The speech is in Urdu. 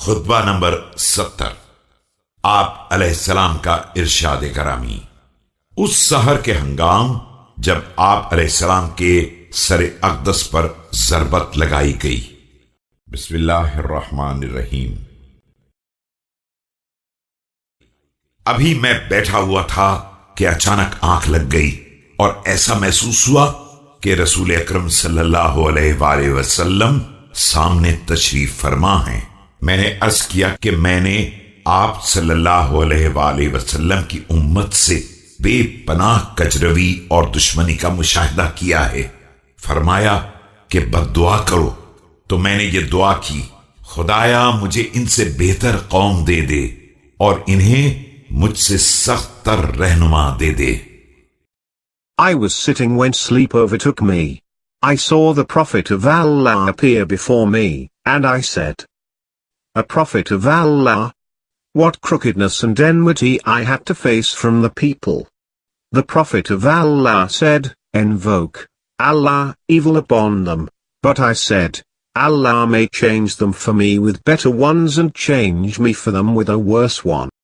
خطبہ نمبر 70 آپ علیہ السلام کا ارشاد کرامی۔ اس سحر کے ہنگام جب آپ علیہ السلام کے سر اقدس پر ضربت لگائی گئی۔ بسم اللہ الرحمن الرحیم۔ ابھی میں بیٹھا ہوا تھا کہ اچانک آنکھ لگ گئی اور ایسا محسوس ہوا کہ رسول اکرم صلی اللہ علیہ وآلہ وسلم سامنے تشریف فرما ہیں۔ میں نے عرض کیا کہ میں نے آپ صلی اللہ علیہ وآلہ وسلم کی امت سے بے پناہ کجروی اور دشمنی کا مشاہدہ کیا ہے۔ فرمایا کہ بد دعا کرو، تو میں نے یہ دعا کی، خدایا مجھے ان سے بہتر قوم دے دے اور انہیں مجھ سے سخت تر رہنما دے دے۔ I was sitting when sleep overtook me. I saw the Prophet of Allah appear before me, and I said, A Prophet of Allah? What crookedness and enmity I had to face from the people. The Prophet of Allah said, Invoke Allah, evil upon them. But I said, Allah may change them for me with better ones and change me for them with a worse one.